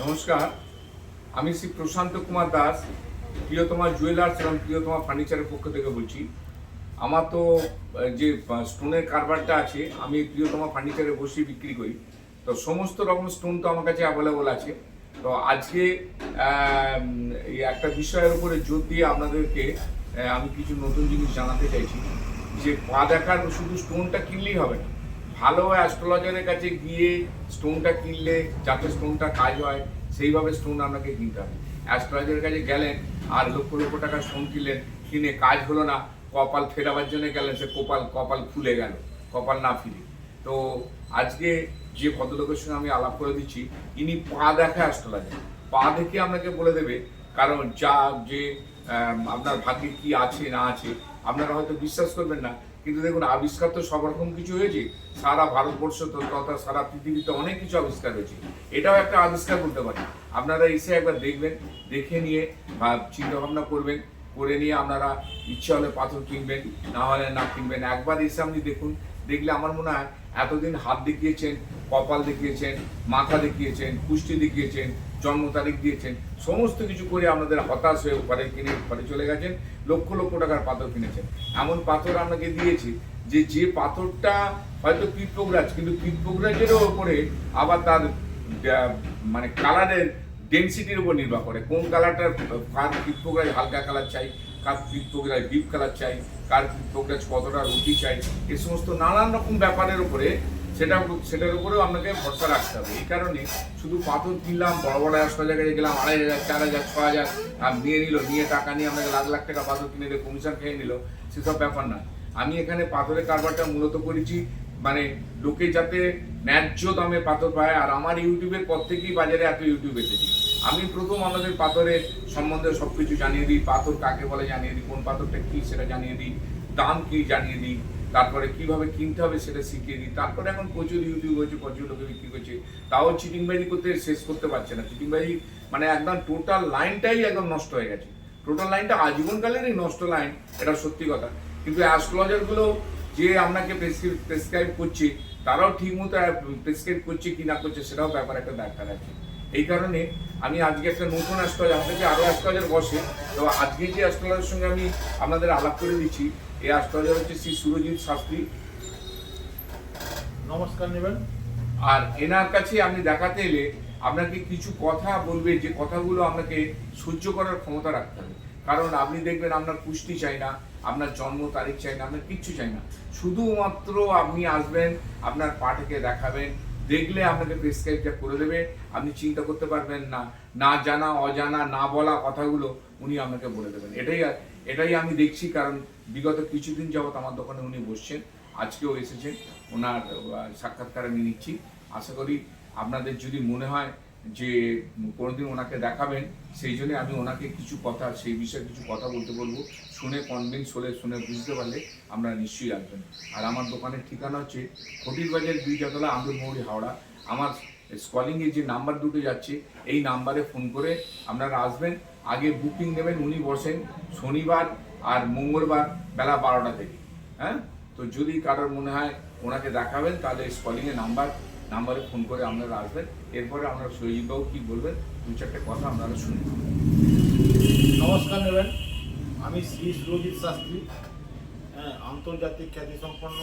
নমস্কার, আমি শ্রী প্রশান্ত কুমার দাস, প্রিয়তমা জুয়েলার্স এবং প্রিয়তমা ফার্নিচারের পক্ষ থেকে বলছি। আমার তো যে স্টোনের কারবারটা আছে, আমি প্রিয়তমা ফার্নিচারে বসে বিক্রি করি। তো সমস্ত রকম স্টোন তো আমার কাছে অ্যাভেলেবল আছে। তো আজকে এই একটা বিষয়ের উপরে জোর দিয়ে আপনাদেরকে আমি কিছু নতুন জিনিস জানাতে চাইছি। যে পা দেখার শুধু স্টোনটা কিনলেই হবে না, ভালো অ্যাস্ট্রোলজারের কাছে গিয়ে স্টোনটা কিনলে যাতে স্টোনটা কাজ হয় সেইভাবে স্টোন আপনাকে কিনতে হবে। অ্যাস্ট্রোলজারের কাছে গেলেন আর লক্ষ লক্ষ টাকা স্টোন কিনলেন, কিনে কাজ হলো না, কপাল ফেরাবার জন্য গেলেন, সে কপাল খুলে গেল, কপাল না ফিরে। তো আজকে যে ভদ্রলোকের সঙ্গে আমি আলাপ করে দিচ্ছি, ইনি পা দেখা অ্যাস্ট্রোলজার। পা দেখে আপনাকে বলে দেবে, কারণ যা যে আপনার ভাগ্যে কি আছে না আছে আপনারা হয়তো বিশ্বাস করবেন না, কিন্তু দেখুন আবিষ্কার তো সব রকম কিছু হয়েছে। সারা ভারতবর্ষ তথা সারা পৃথিবীতে অনেক কিছু আবিষ্কার হয়েছে, এটাও একটা আবিষ্কার বলতে পারি। আপনারা এসে একবার দেখবেন, দেখে নিয়ে চিন্তা ভাবনা করবেন, করে নিয়ে আপনারা ইচ্ছা হলে পাথর কিনবেন, না হলে না কিনবেন। একবার এসে আপনি দেখুন, দেখলে আমার মনে হয় এতদিন হাত দেখিয়েছেন, কপাল দেখিয়েছেন, মাথা দেখিয়েছেন, কুষ্টি দেখিয়েছেন, জন্ম তারিখ দিয়েছেন, সমস্ত কিছু করে আপনাদের হতাশ হয়ে ঘরে কিনে ঘরে চলে গেছেন, লক্ষ লক্ষ টাকার পাথর কিনেছেন। এমন পাথর আপনাকে দিয়েছি যে পাথরটা হয়তো পিতপোগরাজ, কিন্তু পিতপোগরাজেরও ওপরে আবার তার মানে কালারের ডেন্সিটির উপর নির্ভর করে, কোন কালারটার, কার পিতপোগরাজ হালকা কালার চাই, কার পিতপোগরাজ ডিপ কালার চাই, কার পিতপোগরাজ কতটা রুটি চাই, এই সমস্ত নানান রকম ব্যাপারের উপরে সেটার উপরেও আপনাকে ভরসা রাখতে হবে। এই কারণে শুধু পাথর কিনলাম, বড় বড় একটা জায়গায় গেলাম, 2,500, 4,000, 6,000 আর নিয়ে টাকা নিয়ে আপনাকে লাখ লাখ টাকা পাথর কিনে দিয়ে কমিশন খেয়ে নিল, সেসব ব্যাপার না। আমি এখানে পাথরের কারবারটা মূলত করেছি মানে লোকে যাতে ন্যায্য দামে পাথর পায়। আর আমার ইউটিউবের পর থেকেই বাজারে এত ইউটিউব এসেছি। আমি প্রথম আমাদের পাথরের সম্বন্ধে সব কিছু জানিয়ে দিই, পাথর কাকে বলে জানিয়ে দিই, কোন পাথরটা কী সেটা জানিয়ে দিই, দাম কী জানিয়ে দিই, তারপরে কিভাবে কিনতে হবে সেটা শিখিয়ে দিই। তারপরে এখন প্রচুর ইউটিউব হয়েছে, প্রচুর লোকে বিক্রি করছে, তাও চিটিংবাজি করতে শেষ করতে পারছে না। চিটিংবাজি মানে একদম টোটাল লাইনটাই একদম নষ্ট হয়ে গেছে, টোটাল লাইনটা আজীবনকালেরই নষ্ট লাইন, এটা সত্যি কথা। কিন্তু অ্যাস্ট্রোলজারগুলো যে আপনাকে প্রেসক্রাইব করছে, তারাও ঠিক মতো প্রেসক্রাইব করছে কি না করছে সেটাও ব্যাপার একটা দেখার আছে। এই কারণে আমি আজকে একটা নতুন অ্যাস্ট্রোলজার, আমাদের যে আরও অ্যাস্ট্রোলজার বসে, তো আজকে যে অ্যাস্ট্রোলজারের সঙ্গে আমি আপনাদের আলাপ করে দিচ্ছি, এই অ্যাস্ট্রোলজার হচ্ছে শ্রী সুরজিৎ শাস্ত্রী। নমস্কার নেবেন। আর এনার কাছে আপনি দেখাতে এলে আপনাকে কিছু কথা বলবে, যে কথাগুলো আপনাকে সহ্য করার ক্ষমতা রাখতে হবে। কারণ আপনি দেখবেন আপনার পুষ্টি চাই না, আপনার জন্ম তারিখ চাই না, আপনার কিচ্ছু চাই না, শুধুমাত্র আপনি আসবেন, আপনার পাঠকে দেখাবেন, দেখলে আপনাকে প্রেসক্রাইবটা করে দেবে। আপনি চিন্তা করতে পারবেন না, না জানা অজানা না বলা কথাগুলো উনি আপনাকে বলে দেবেন। এটাই আমি দেখছি, কারণ বিগত কিছুদিন যাবৎ আমার দোকানে উনি বসছেন, আজকেও এসেছেন, ওনার সাক্ষাৎকার আমি নিচ্ছি। আশা করি আপনাদের যদি মনে হয় যে কোনোদিন ওনাকে দেখাবেন, সেই জন্য আমি ওনাকে কিছু কথা, সেই বিষয়ে কিছু কথা বলতে বলবো। শুনে কনভিন্স হলে, শুনে বুঝতে পারলে আপনারা নিশ্চয়ই আসবেন। আর আমার দোকানের ঠিকানা হচ্ছে খটির বাজার, বীরজাতলা, আন্দুলমৌরি, হাওড়া। আমার স্কলিংয়ে যে নাম্বার দুটো যাচ্ছে, এই নাম্বারে ফোন করে আপনারা আসবেন। আগে বুকিং নেবেন, উনি বসেন শনিবার আর মঙ্গলবার বেলা 12টা থেকে। হ্যাঁ, তো যদি কারোর মনে হয় ওনাকে দেখাবেন, তাহলে স্কলিংয়ে নাম্বারে ফোন করে আপনারা আসবেন। এরপরে আপনারা সৈজিৎবাবু কী বলবেন, দু চারটে কথা আপনারা শুনবেন। নমস্কার নেবেন। আমি শ্রী সুরজিৎ শাস্ত্রী, আন্তর্জাতিক খ্যাতিসম্পন্ন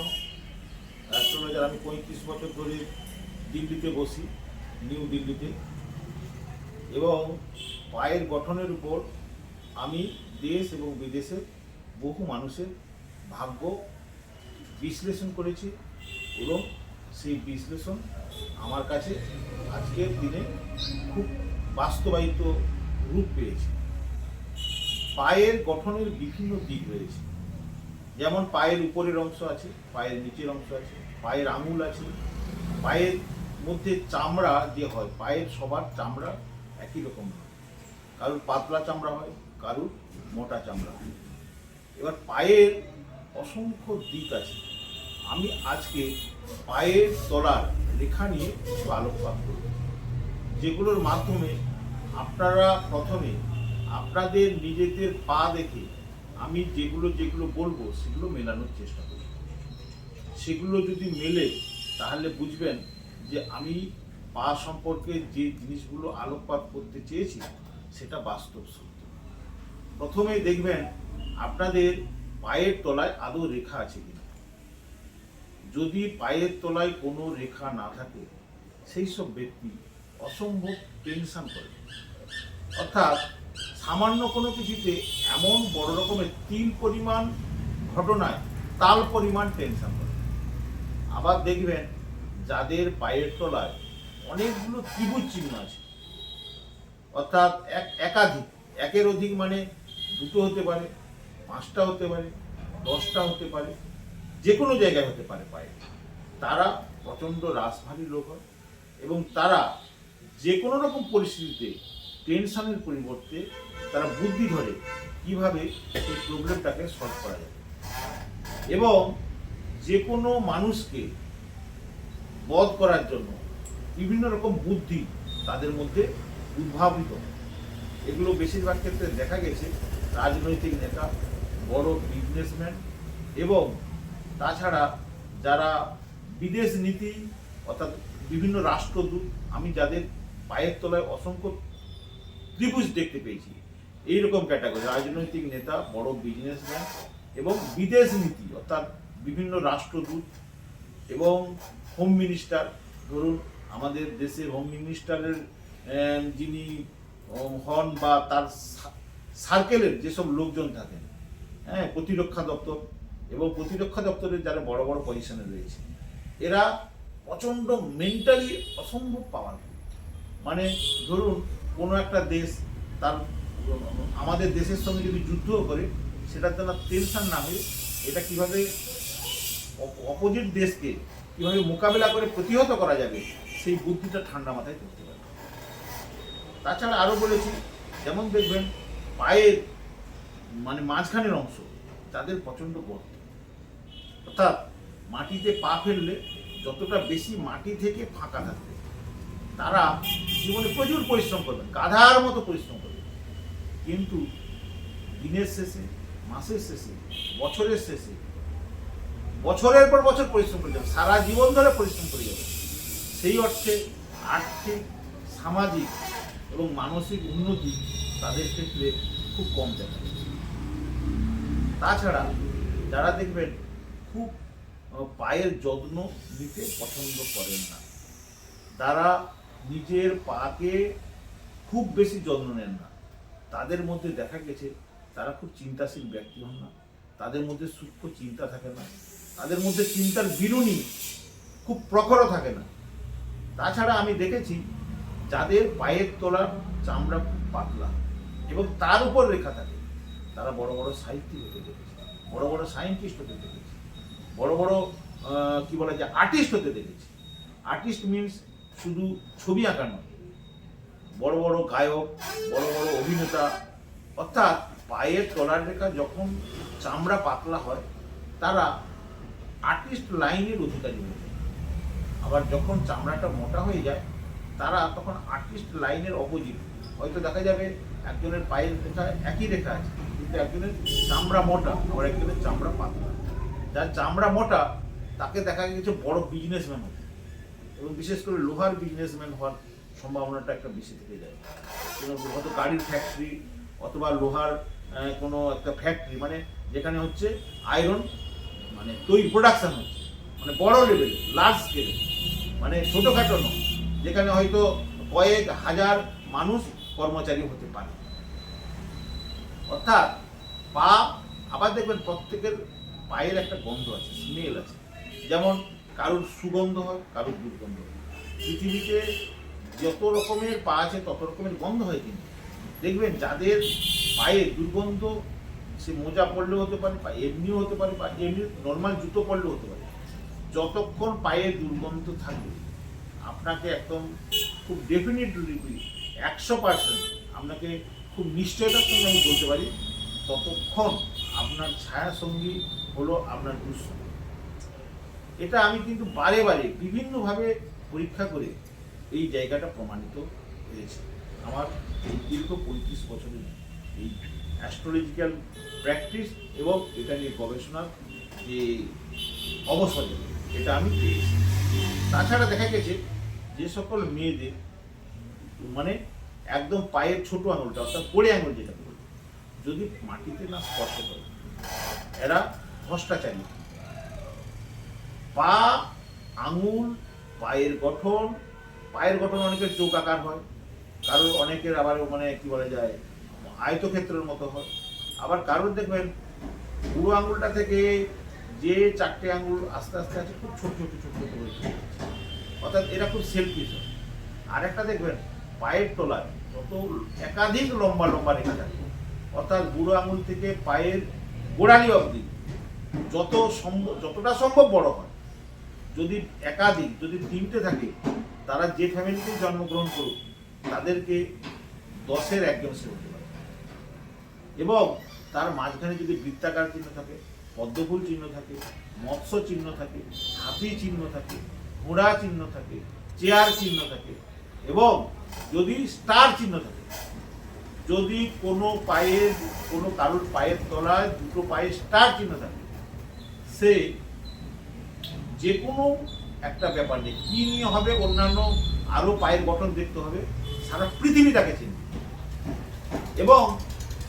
অ্যাস্ট্রোলজার। আমি 35 বছর ধরে দিল্লিতে বসি, নিউ দিল্লিতে, এবং পায়ের গঠনের উপর আমি দেশ এবং বিদেশে বহু মানুষের ভাগ্য বিশ্লেষণ করেছি, এবং সেই বিশ্লেষণ আমার কাছে আজকের দিনে খুব বাস্তবায়িত রূপ পেয়েছে। পায়ের গঠনের বিভিন্ন দিক রয়েছে, যেমন পায়ের উপরের অংশ আছে, পায়ের নিচের অংশ আছে, পায়ের আঙুল আছে, পায়ের মধ্যে চামড়া যে হয়, পায়ের সবার চামড়া একই রকম হয়, কারুর পাতলা চামড়া হয়, কারুর মোটা চামড়া হয়। এবার পায়ের অসংখ্য দিক আছে। আমি আজকে পায়ের তলার রেখা নিয়ে কিছু আলোকপাত করব, যেগুলোর মাধ্যমে আপনারা প্রথমে আপনাদের নিজেদের পা দেখে আমি যেগুলো বলবো সেগুলো মেলানোর চেষ্টা করব। সেগুলো যদি মেলে, তাহলে বুঝবেন যে আমি পা সম্পর্কে যে জিনিসগুলো আলোকপাত করতে চেয়েছি সেটা বাস্তব সত্য। প্রথমেই দেখবেন আপনাদের পায়ের তলায় আদৌ রেখা আছে কিনা। যদি পায়ের তলায় কোনো রেখা না থাকে সেই সব ব্যক্তি অসম্ভব টেনশন করে, অর্থাৎ সামান্য কোনো কিছুতে এমন বড় রকমের তিল পরিমাণ ঘটনায় তাল পরিমাণ টেনশন করে। আবার দেখবেন যাদের পায়ের তলায় অনেকগুলো ত্রিভুজ চিহ্ন আছে, অর্থাৎ একাধিক, একের অধিক মানে দুটো হতে পারে, 5টা হতে পারে, 10টা হতে পারে, যে কোনো জায়গায় হতে পারে পায়ে, তারা প্রচণ্ড রাশভারী লোক হয় এবং তারা যে কোনো রকম পরিস্থিতিতে টেনশনের পরিবর্তে তারা বুদ্ধি ধরে কিভাবে এই প্রবলেমটাকে সলভ করা যাবে এবং যে কোনো মানুষকে বধ করার জন্য বিভিন্ন রকম বুদ্ধি তাদের মধ্যে উদ্ভাবিত। এগুলো বেশিরভাগ ক্ষেত্রে দেখা গেছে রাজনৈতিক নেতা, বড় বিজনেসম্যান এবং তাছাড়া যারা বিদেশ নীতি অর্থাৎ বিভিন্ন রাষ্ট্রদূত, আমি যাদের পায়ের তলায় অসংখ্য ত্রিভুজ দেখতে পেয়েছি, এইরকম ক্যাটাগরি রাজনৈতিক নেতা, বড় বিজনেসম্যান এবং বিদেশ নীতি অর্থাৎ বিভিন্ন রাষ্ট্রদূত এবং হোম মিনিস্টার। ধরুন আমাদের দেশের হোম মিনিস্টারের যিনি হন বা তার সার্কেলের যেসব লোকজন থাকেন, হ্যাঁ, প্রতিরক্ষা দপ্তর এবং প্রতিরক্ষা দপ্তরের যারা বড় বড় পজিশনে রয়েছে, এরা প্রচণ্ড মেন্টালি অসম্ভব পাওয়ারফুল। মানে ধরুন কোনো একটা দেশ তার আমাদের দেশের সঙ্গে যদি যুদ্ধও করে, সেটার জন্য টেনশন না হয়ে এটা কিভাবে অপোজিট দেশকে কিভাবে মোকাবেলা করে প্রতিহত করা যাবে সেই বুদ্ধিটা ঠান্ডা মাথায় করতে পারে। তাছাড়া আরও বলেছি, যেমন দেখবেন পায়ের মানে মাঝখানের অংশ তাদের প্রচণ্ড গর্ত, অর্থাৎ মাটিতে পা ফেললে যতটা বেশি মাটি থেকে ফাঁকা থাকবে, তারা জীবনে প্রচুর পরিশ্রম করবেন, গাধার মতো পরিশ্রম করবেন, কিন্তু দিনের শেষে, মাসের শেষে, বছরের শেষে, বছরের পর বছর পরিশ্রম করে যাবে, সারা জীবন ধরে পরিশ্রম করে যাবে। সেই অর্থে আর্থিক, সামাজিক এবং মানসিক উন্নতি তাদের ক্ষেত্রে খুব কম দেখা যায়। তাছাড়া যারা দেখবেন খুব পায়ের যত্ন নিতে পছন্দ করেন না, তারা নিজের পাকে খুব বেশি যত্ন নেন না, তাদের মধ্যে দেখা গেছে তারা খুব চিন্তাশীল ব্যক্তি হন না, তাদের মধ্যে সূক্ষ্ম চিন্তা থাকে না, তাদের মধ্যে চিন্তার বিরুনি খুব প্রখর থাকে না। তাছাড়া আমি দেখেছি যাদের পায়ের তলার চামড়া খুব পাতলা এবং তার উপর রেখা থাকে, তারা বড় বড় সাহিত্যিক হতে দেখেছি, বড় বড় সায়েন্টিস্ট হতে দেখেছি, বড় বড় কি বলা যায় আর্টিস্ট হতে দেখেছি। আর্টিস্ট মিনস শুধু ছবি আঁকা নয়, বড় বড় গায়ক, বড় বড় অভিনেতা। অর্থাৎ পায়ের তলার রেখা যখন চামড়া পাতলা হয়, তারা আর্টিস্ট লাইনের অধিকারী হয়ে যায়। আবার যখন চামড়াটা মোটা হয়ে যায়, তারা তখন আর্টিস্ট লাইনের অপোজিট। হয়তো দেখা যাবে একজনের পায়ের রেখা একই রেখা আছে, কিন্তু একজনের চামড়া মোটা, আবার একজনের চামড়া পাতলা। যার চামড়া মোটা তাকে দেখা গেছে বড় বিজনেসম্যান হতে, এবং বিশেষ করে লোহার বিজনেসম্যান হওয়ার সম্ভাবনাটা একটা বেশি থেকে যায়। হয়তো গাড়ির ফ্যাক্টরি অথবা লোহার কোনো একটা ফ্যাক্টরি, মানে যেখানে হচ্ছে আয়রন মানে তৈরি প্রোডাকশন হচ্ছে, মানে বড় লেভেল, লার্জ স্কেলে, মানে ছোটোখাটো নয়, যেখানে হয়তো কয়েক হাজার মানুষ কর্মচারী হতে পারে। অর্থাৎ পা, আবার দেখবেন প্রত্যেকের পায়ের একটা গন্ধ আছে, স্মেল আছে। যেমন কারোর সুগন্ধ হয়, কারোর দুর্গন্ধ হয়। পৃথিবীতে যত রকমের পা আছে তত রকমের গন্ধ হয়, কিন্তু দেখবেন যাদের পায়ে দুর্গন্ধ, সে মোজা পরলেও হতে পারে, বা এমনিও হতে পারে, বা এমনি নর্মাল জুতো পরলেও হতে পারে, যতক্ষণ পায়ে দুর্গন্ধ থাকবে আপনাকে একদম খুব ডেফিনেটলি 100% আপনাকে খুব নিশ্চয়তার সঙ্গে আমি বলতে পারি, ততক্ষণ আপনার ছায়া সঙ্গী হলো আপনার দুঃসঙ্গী। এটা আমি কিন্তু বারে বারে বিভিন্নভাবে পরীক্ষা করে এই জায়গাটা প্রমাণিত হয়েছে। আমার এই দীর্ঘ 35 বছরের এই অ্যাস্ট্রোলজিক্যাল প্র্যাকটিস এবং এটা নিয়ে গবেষণার যে অবসরে, এটা আমি পেয়েছি। তাছাড়া দেখা গেছে যে সকল মেয়েদের মানে একদম পায়ের ছোট আঙুলটা অর্থাৎ কোড়ে আঙুল যেটা বলি, যদি মাটিতে না স্পর্শ করে, এরা ভ্রষ্টাচারী। পা, আঙুল, পায়ের গঠন অনেকের চৌকাকার হয়, কারোর অনেকের আবার মানে কি বলা যায় আয়তক্ষেত্রের মতো হয়, আবার কারোর দেখবেন বুড়ো আঙুলটা থেকে যে 4টে আঙুল আস্তে আস্তে আছে খুব ছোট ছোট ছোট ছোট হয়ে চলে যাচ্ছে। অর্থাৎ এরা খুব সেলফিশ হয়। আর একটা দেখবেন পায়ের তলায় যত একাধিক লম্বা লম্বা রেখা থাকে, অর্থাৎ বুড়ো আঙুল থেকে পায়ের গোড়ালি অবধি যতটা সম্ভব বড় হয়। যদি একাধিক, যদি 3টে থাকে, তারা যে ফ্যামিলিতে জন্মগ্রহণ করুক তাদেরকে 10-এর একজন সে হতে পারে। এবং তার মাঝখানে যদি বৃত্তাকার চিহ্ন থাকে, পদ্মফুল চিহ্ন থাকে, মৎস্য চিহ্ন থাকে, হাতি চিহ্ন থাকে, ঘোড়া চিহ্ন থাকে, চেয়ার চিহ্ন থাকে, এবং যদি স্টার চিহ্ন থাকে, যদি কারোর পায়ের তলায় 2টো পায়ে স্টার চিহ্ন থাকে, সে যে কোনো একটা ব্যাপার নেই কি নিয়ে হবে, অন্যান্য আরো পায়ের গঠন দেখতে হবে, সারা পৃথিবী তাকে চিনবে এবং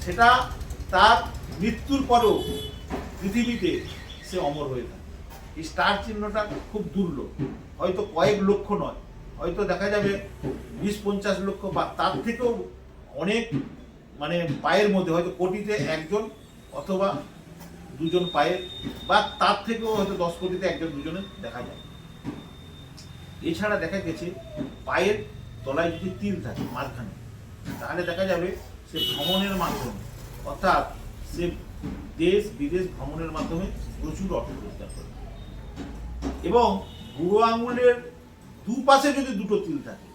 সেটা তার মৃত্যুর পরেও পৃথিবীতে সে অমর হয়ে থাকে। এই স্টার চিহ্নটা খুব দুর্লভ, হয়তো কয়েক লক্ষ নয়, হয়তো দেখা যাবে 20-50 লক্ষ বা তার থেকেও অনেক মানে পায়ের মধ্যে হয়তো কোটিতে একজন অথবা 2জন পায়ের, বা তার থেকেও হয়তো 10 কোটিতে একজন 2জনের দেখা যায়। এছাড়া দেখা গেছে পায়ের তলায় যদি তিল থাকে মাঝখানে, তাহলে দেখা যাবে সে ভ্রমণের মাধ্যমে, অর্থাৎ সে দেশ বিদেশ ভ্রমণের মাধ্যমে প্রচুর অর্থ রোজগার করে। এবং বুড়ো আঙুলের দুপাশে যদি 2টো তিল থাকে,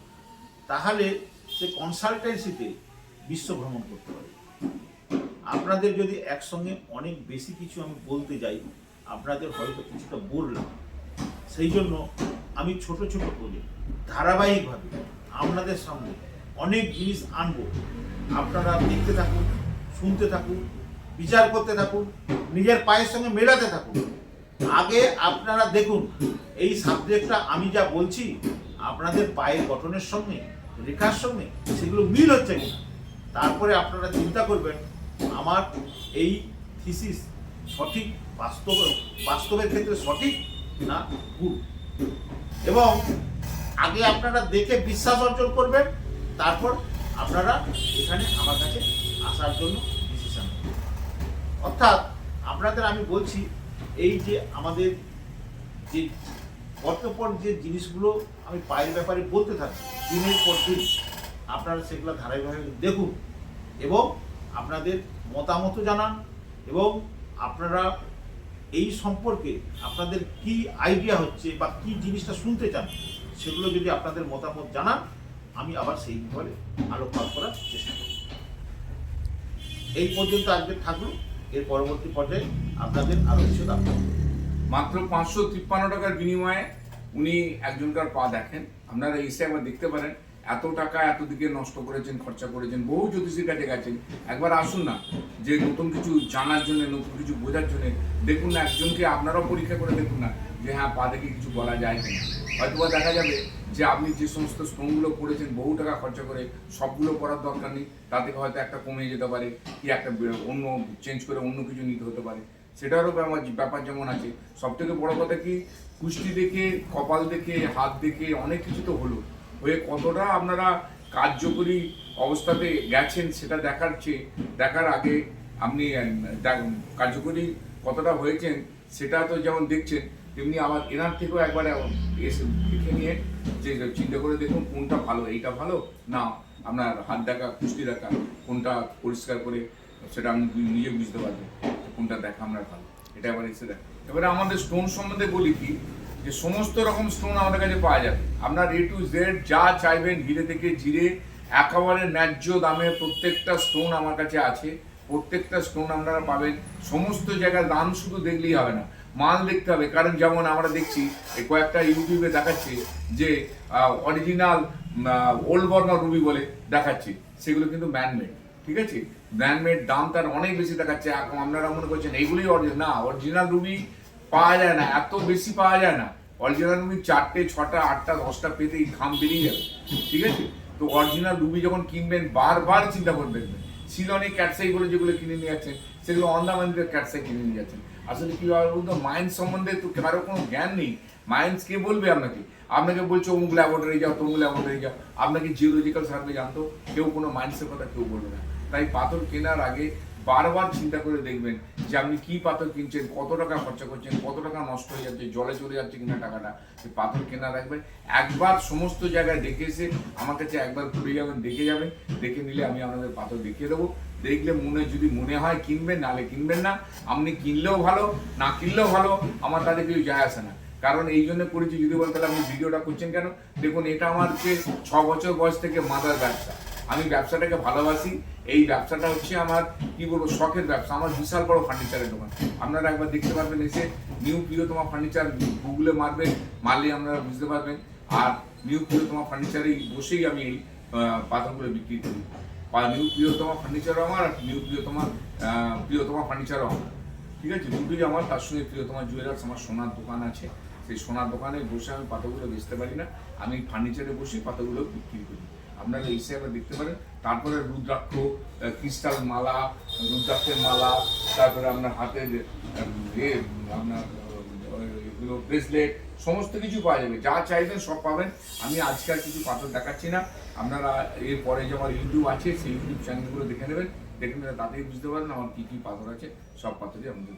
তাহলে সে কনসালটেন্সিতে বিশ্ব ভ্রমণ করতে পারে। আপনাদের যদি একসঙ্গে অনেক বেশি কিছু আমি বলতে যাই, আপনাদের হয়তো কিছুটা বললাম, সেই জন্য আমি ছোট ছোট করে ধারাবাহিকভাবে আপনাদের সামনে অনেক জিনিস আনবো। আপনারা দেখতে থাকুন, শুনতে থাকুন, বিচার করতে থাকুন, নিজের পায়ের সঙ্গে মেলাতে থাকুন। আগে আপনারা দেখুন এই সাবজেক্টটা আমি যা বলছি আপনাদের পায়ের গঠনের সঙ্গে, রেখার সঙ্গে সেগুলো মিল হচ্ছে কিনা। তারপরে আপনারা চিন্তা করবেন আমার এই থিসিস সঠিক, বাস্তবের ক্ষেত্রে সঠিক না ভুল। এবং আগে আপনারা দেখে বিশ্বাস অর্জন করবেন, তারপর আপনারা এখানে আমার কাছে আসার জন্য ডিসিশন নেবেন। অর্থাৎ আপনাদের আমি বলছি এই যে আমাদের যে পর যে জিনিসগুলো আমি পায়ের ব্যাপারে বলতে থাকি দিনের পর দিন, আপনারা সেগুলো ধারাবাহিকভাবে দেখুন এবং আপনাদের মতামত জানান। এবং আপনারা এই সম্পর্কে আপনাদের কি আইডিয়া হচ্ছে বা কি জিনিসটা শুনতে চান, সেগুলো যদি আপনাদের মতামত জানান, আমি আবার সেই বিষয়ে আলোকপাত করার চেষ্টা করব। এই পর্যন্ত আজকে থাকলো, এর পরবর্তী পর্যায়ে আপনাদের আরো কিছু দাম। মাত্র 553 টাকার বিনিময়ে উনি একজনকার পা দেখেন। আপনারা এসে একবার দেখতে পারেন। এত টাকা এতদিকে নষ্ট করেছেন, খরচা করেছেন, বহু জ্যোতিষীর কাছে গেছেন, একবার আসুন না, যে নতুন কিছু জানার জন্য, নতুন কিছু বোঝার জন্য দেখুন না, একজনকে আপনারাও পরীক্ষা করে দেখুন না যে হ্যাঁ পা দেখে কিছু বলা যায় কিনা। হয়তোবা দেখা যাবে যে আপনি যে সমস্ত স্টোনগুলো করেছেন বহু টাকা খরচা করে, সবগুলো করার দরকার নেই, তা থেকে হয়তো একটা কমে যেতে পারে, কি একটা অন্য চেঞ্জ করে অন্য কিছু নিতে হতে পারে, সেটারও ব্যাপার যেমন আছে। সব থেকে বড় কথা কি, কুষ্টি দেখে, কপাল দেখে, হাত দেখে অনেক কিছু তো হলো, হয়ে কতটা আপনারা কার্যকরী অবস্থাতে গেছেন সেটা দেখার আগে আপনি কার্যকরী কতটা হয়েছেন সেটা তো যেমন দেখছেন, তেমনি আবার এনার থেকেও একবার এসে দেখে নিয়ে যে চিন্তা করে দেখুন কোনটা ভালো, এইটা ভালো না আপনার হাত দেখা, কুষ্টি দেখা, কোনটা পরিষ্কার করে সেটা আপনি নিজে বুঝতে পারবেন কোনটা দেখা আপনার ভালো, এটা এবার এসে দেখ। এবারে আমাদের স্টোন সম্বন্ধে বলি কি, যে সমস্ত রকম স্টোন আমাদের কাছে পাওয়া যাবে। আপনার A to Z যা চাইবেন, হিরে থেকে জিরে, একেবারে ন্যায্য দামে প্রত্যেকটা স্টোন আমার কাছে আছে। প্রত্যেকটা স্টোন আপনারা পাবেন। সমস্ত জায়গার দাম শুধু দেখলেই হবে না, মাল দেখতে হবে। কারণ যেমন আমরা দেখছি কয়েকটা ইউটিউবে দেখাচ্ছে যে অরিজিনাল ওল্ড বর্মা রুবি বলে দেখাচ্ছে, সেগুলো কিন্তু ম্যানমেড। ঠিক আছে, ম্যানমেড দাম তার অনেক বেশি দেখাচ্ছে। এখন আপনারা মনে করছেন এইগুলোই অরিজিনাল, না, অরিজিনাল রুবি পাওয়া যায় না, এত বেশি পাওয়া যায় না। অরিজিনাল রুবি 4টে 6টা 8টা 10টা পেতেই ঘাম বেরিয়ে যাবে, ঠিক আছে? তো অরিজিনাল রুবি যখন কিনবেন বারবার চিন্তা করবেন, সিলনি ক্যাটসাই বলে যেগুলো কিনে নিয়ে যাচ্ছেন সেগুলো অন্দামানিদের ক্যাটসাই কিনে নিয়ে যাচ্ছেন। আসলে কি বলতো, মাইন্স সম্বন্ধে তো কারো কোনো জ্ঞান নেই। মাইন্স কে বলবে আপনাকে? আপনাকে বলছে অমুক ল্যাবরেটরি যাও, তমুক ল্যাবরেটরি যাও, আপনাকে জিওলজিক্যাল সার্ভে জানতো, কেউ কোনো মাইন্সের কথা কেউ বলবে না। তাই পাথর কেনার আগে বারবার চিন্তা করে দেখবেন যে আপনি কি পাথর কিনছেন, কত টাকা খরচা করছেন, কত টাকা নষ্ট হয়ে যাচ্ছে, জলে চলে যাচ্ছে কিনা টাকাটা। সেই পাথর কেনা রাখবেন, একবার সমস্ত জায়গায় দেখে এসে আমার কাছে একবার ঘুরে যাবেন, দেখে যাবেন, দেখে নিলে আমি আপনাদের পাথর দেখিয়ে দেবো। দেখলে যদি মনে হয় কিনবেন, নাহলে কিনবেন না। আপনি কিনলেও ভালো, না কিনলেও ভালো, আমার তাদের কিছু যায় আসে না। কারণ এই জন্য করেছি, যদি বলতে আপনি ভিডিওটা করছেন কেন, দেখুন এটা আমার হচ্ছে 6 বছর বয়স থেকে মাদার ব্যবসা। আমি ব্যবসাটাকে ভালোবাসি। এই ব্যবসাটা হচ্ছে আমার কি বলবো শখের ব্যবসা। আমার বিশাল বড় ফার্নিচারের দোকান, আপনারা একবার দেখতে পারবেন এসে। নিউ প্রিয়তমা ফার্নিচার গুগলে মারবেন, মারলে আপনারা বুঝতে পারবেন। আর নিউ প্রিয়তমা ফার্নিচারে বসেই আমি এই পাথরগুলো বিক্রি করি। নিউ প্রিয়তমা ফার্নিচারও আমার, আর নিউ প্রিয়তমা ফার্নিচারও আমার, ঠিক আছে? দুটোই আমার। তার সঙ্গে প্রিয়তমা জুয়েলার্স আমার সোনার দোকান আছে। সেই সোনার দোকানে বসে আমি পাথরগুলো বেচতে পারি না, আমি ফার্নিচারে বসে পাথরগুলো বিক্রি করি। আপনারা এসে একবার দেখতে পারেন। তারপরে রুদ্রাক্ষ, ক্রিস্টাল মালা, রুদ্রাক্ষের মালা, তারপরে আপনার হাতের আপনার এগুলো ব্রেসলেট, সমস্ত কিছু পাওয়া যাবে। যা চাইবেন সব পাবেন। আমি আজকে আর কিছু পাথর দেখাচ্ছি না, আপনারা এরপরে যে আমার ইউটিউব আছে সেই ইউটিউব চ্যানেলগুলো দেখে নেবেন। দেখে নিলে তাতেই বুঝতে পারেন আমার কী কী পাথর আছে, সব পাথরই আমাদের